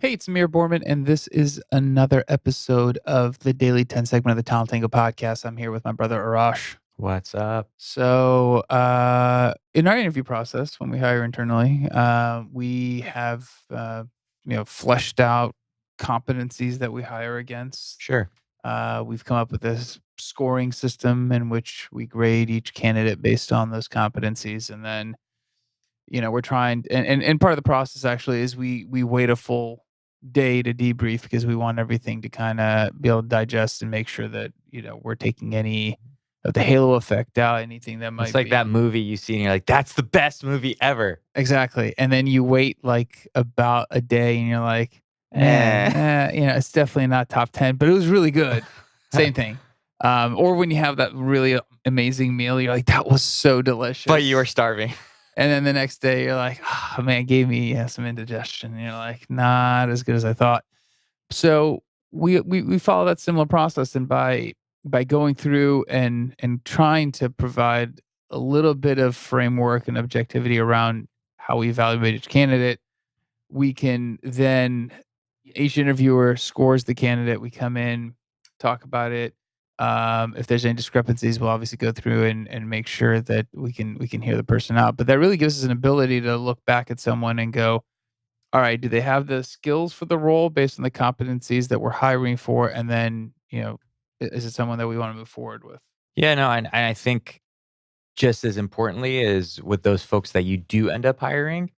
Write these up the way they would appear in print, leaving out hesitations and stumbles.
Hey, it's Amir and this is another episode of the Daily 10 segment of the Talent Tango podcast. I'm here with my brother Arash. What's up? In our interview process, when we hire internally, we have, fleshed out competencies that we hire against. Sure. We've come up with this scoring system in which we grade each candidate based on those competencies. And then, we're trying, and part of the process actually is we wait a full day to debrief because we want everything to kind of be able to digest and make sure that, we're taking any of the halo effect out, anything that It's might like that be. movie you see and you're like, that's the best movie ever. Exactly. And then you wait like about a day and you're like, Eh. it's definitely not top 10, but it was really good. Same thing. Or when you have that really amazing meal, you're like, that was so delicious. But you were starving. And then the next day you're like, oh man, it gave me some indigestion. And you're like, not as good as I thought. So we follow that similar process, and by going through and trying to provide a little bit of framework and objectivity around how we evaluate each candidate, we can then each interviewer scores the candidate. We come in, talk about it. If there's any discrepancies, we'll obviously go through and make sure that we can hear the person out. But that really gives us an ability to look back at someone and go, all right, do they have the skills for the role based on the competencies that we're hiring for? And then, is it someone that we want to move forward with? Yeah, no, and I think just as importantly is with those folks that you do end up hiring,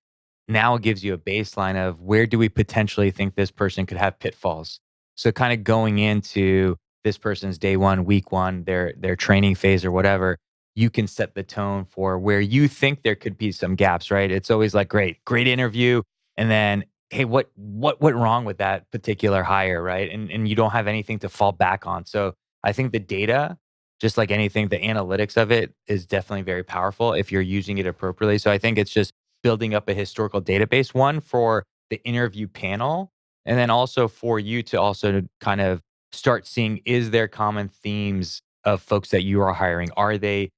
now it gives you a baseline of where do we potentially think this person could have pitfalls. So kind of going into this person's day one, week one, their training phase or whatever, you can set the tone for where you think there could be some gaps, right? It's always like great interview. And then, hey, what went wrong with that particular hire, right? And you don't have anything to fall back on. So I think the data, just like anything, the analytics of it is definitely very powerful if you're using it appropriately. So I think it's just building up a historical database, one for the interview panel, and then also for you to also kind of start seeing, is there common themes of folks that you are hiring? Are they,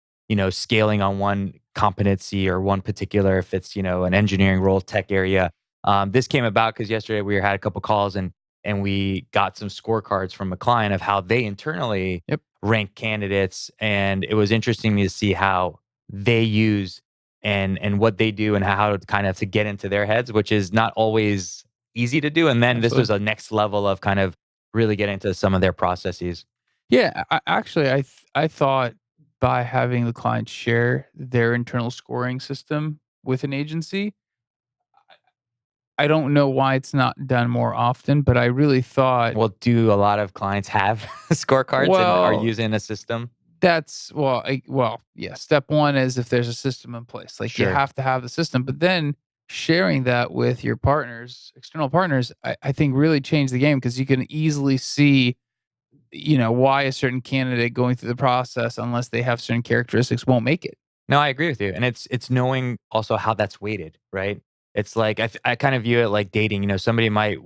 scaling on one competency or one particular, if it's, an engineering role, tech area. This came about because yesterday we had a couple calls and we got some scorecards from a client of how they internally Yep. rank candidates. And it was interesting to see how they use and what they do and how to kind of to get into their heads, which is not always easy to do. And then this was Absolutely. a next level of kind of really getting into some of their processes. Yeah, actually, I thought by having the client share their internal scoring system with an agency, I don't know why it's not done more often, but I really thought, Well, do a lot of clients have scorecards and are well, using a system? yeah. Step one is if there's a system in place, like you Sure. have to have the system, but then sharing that with your partners, external partners, I think really changed the game because you can easily see, why a certain candidate going through the process, unless they have certain characteristics, won't make it. No, I agree with you, and it's knowing also how that's weighted, right? It's like I kind of view it like dating. Somebody might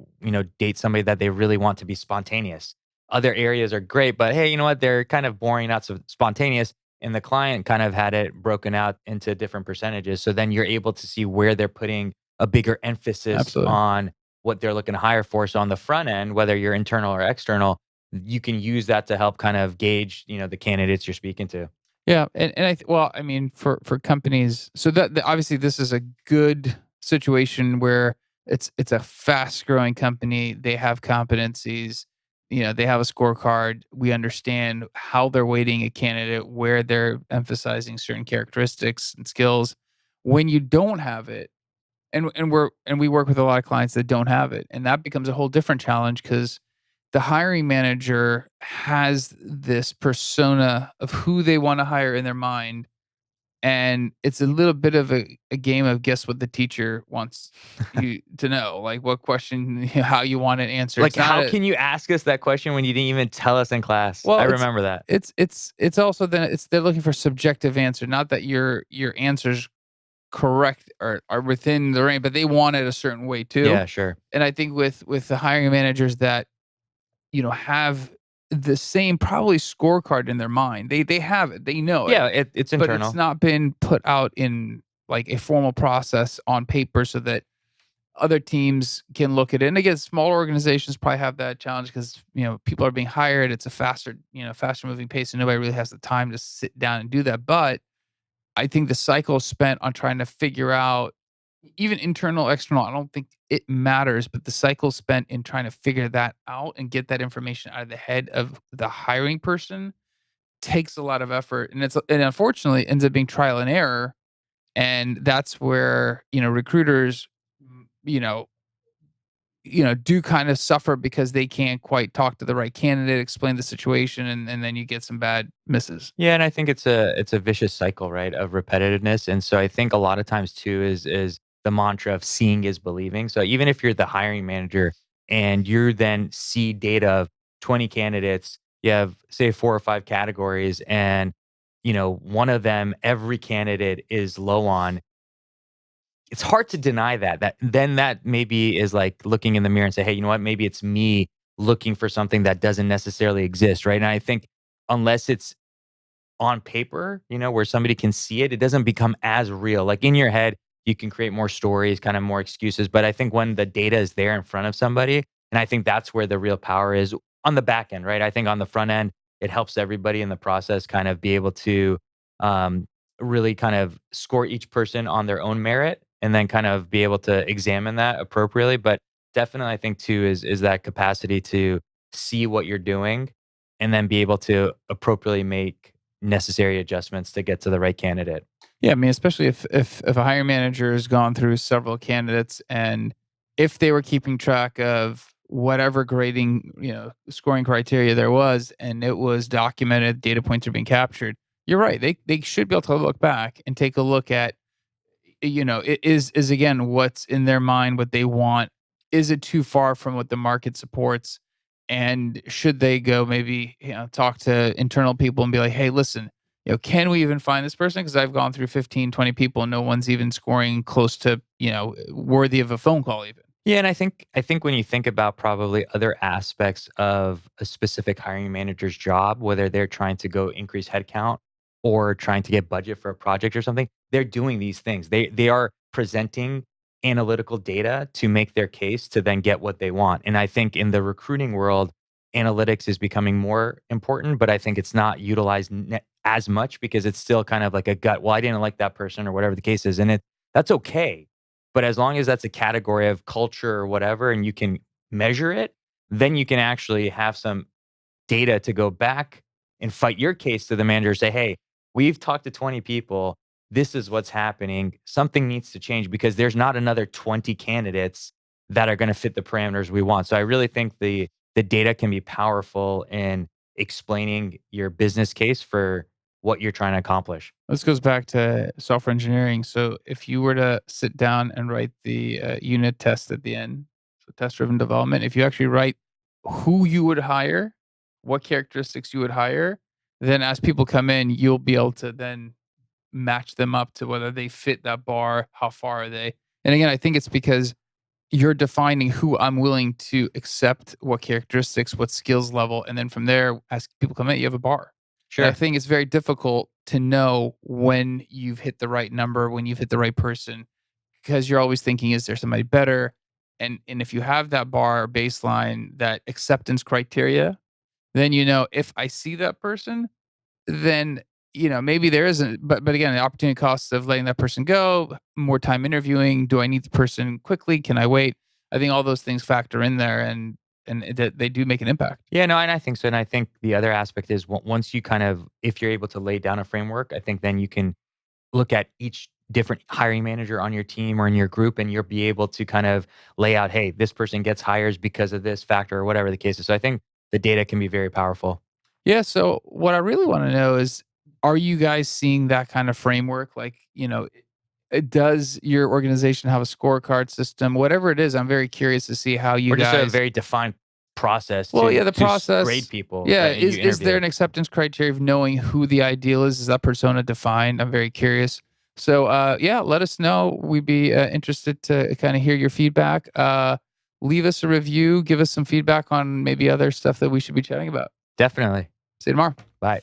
date somebody that they really want to be spontaneous. Other areas are great, but hey, you know what? They're kind of boring, not so spontaneous. And the client kind of had it broken out into different percentages. So then you're able to see where they're putting a bigger emphasis Absolutely. on what they're looking to hire for. So on the front end, whether you're internal or external, you can use that to help kind of gauge, the candidates you're speaking to. Yeah, and well, I mean, for companies, so obviously this is a good situation where it's a fast growing company. They have competencies, they have a scorecard. We understand how they're weighting a candidate, where they're emphasizing certain characteristics and skills. When you don't have it, and we work with a lot of clients that don't have it, and that becomes a whole different challenge because the hiring manager has this persona of who they want to hire in their mind, and it's a little bit of a game of guess what the teacher wants you to know, like what question, how you want it answered. Like, It's not how a can you ask us that question when you didn't even tell us in class? I well, remember that. it's also then it's they're looking for subjective answer, not that your answers correct or are within the range, but they want it a certain way too. Yeah, sure. And I think with the hiring managers that have the same probably scorecard in their mind. They have it, they know it, Yeah, it's but it's internal. not been put out in like a formal process on paper so that other teams can look at it. And again, smaller organizations probably have that challenge because people are being hired. It's a faster moving pace, and nobody really has the time to sit down and do that. But I think the cycle spent on trying to figure out even internal, external, I don't think it matters, but the cycle spent in trying to figure that out and get that information out of the head of the hiring person takes a lot of effort, and unfortunately ends up being trial and error, and that's where, recruiters, mm, you know do kind of suffer because they can't quite talk to the right candidate, explain the situation, and then you get some bad misses. Yeah, and I think it's a vicious cycle, right, of repetitiveness. And so I think a lot of times too is the mantra of seeing is believing. So even if you're the hiring manager and you then see data of 20 candidates, you have say 4 or 5 categories, and one of them every candidate is low on. It's hard to deny that maybe is like looking in the mirror and say, hey, you know what, maybe it's me looking for something that doesn't necessarily exist, right? And I think unless it's on paper, where somebody can see it, it doesn't become as real. Like in your head, you can create more stories, kind of more excuses. But I think when the data is there in front of somebody, and I think that's where the real power is on the back end, right? I think on the front end, it helps everybody in the process kind of be able to um, really kind of score each person on their own merit and then kind of be able to examine that appropriately. But definitely, I think too is that capacity to see what you're doing and then be able to appropriately make necessary adjustments to get to the right candidate. Yeah, I mean, especially if a hiring manager has gone through several candidates, and if they were keeping track of whatever grading, scoring criteria there was, and it was documented, data points are being captured. You're right. They should be able to look back and take a look at, it is again what's in their mind, what they want. Is it too far from what the market supports? And should they go maybe, talk to internal people and be like, hey, listen, can we even find this person? Because I've gone through 15, 20 people and no one's even scoring close to, worthy of a phone call even. Yeah, and I think when you think about probably other aspects of a specific hiring manager's job, whether they're trying to go increase headcount or trying to get budget for a project or something, they're doing these things. They are presenting analytical data to make their case to then get what they want. And I think in the recruiting world, analytics is becoming more important, but I think it's not utilized as much because it's still kind of like a gut. Well, I didn't like that person or whatever the case is, and that's okay, but as long as that's a category of culture or whatever, and you can measure it, then you can actually have some data to go back and fight your case to the manager. Say, hey, we've talked to 20 people. This is what's happening. Something needs to change because there's not another 20 candidates that are going to fit the parameters we want. So I really think the data can be powerful in explaining your business case for what you're trying to accomplish. This goes back to software engineering. So if you were to sit down and write the unit test at the end, so test driven development, if you actually write who you would hire, what characteristics you would hire, then as people come in, you'll be able to then match them up to whether they fit that bar, how far are they. And again, I think it's because you're defining who I'm willing to accept, what characteristics, what skills level, and then from there, as people come in, you have a bar. And I Sure. think it's very difficult to know when you've hit the right number, when you've hit the right person, because you're always thinking, is there somebody better? And if you have that bar baseline, that acceptance criteria, then if I see that person, then maybe there isn't. But again, the opportunity costs of letting that person go, more time interviewing. Do I need the person quickly? Can I wait? I think all those things factor in there, and that they do make an impact. Yeah, no, and I think so. And I think the other aspect is once you kind of, if you're able to lay down a framework, I think then you can look at each different hiring manager on your team or in your group, and you'll be able to kind of lay out, hey, this person gets hires because of this factor or whatever the case is. So I think the data can be very powerful. Yeah. So what I really want to know is, are you guys seeing that kind of framework? Like, does your organization have a scorecard system? Whatever it is, I'm very curious to see how you Or just a guys. very defined process Well, yeah, to the grade process. people, Yeah, right? And you is there interview. an acceptance criteria of knowing who the ideal is? Is that persona defined? I'm very curious. So, yeah, let us know. We'd be interested to kind of hear your feedback. Leave us a review. Give us some feedback on maybe other stuff that we should be chatting about. Definitely. See you tomorrow. Bye.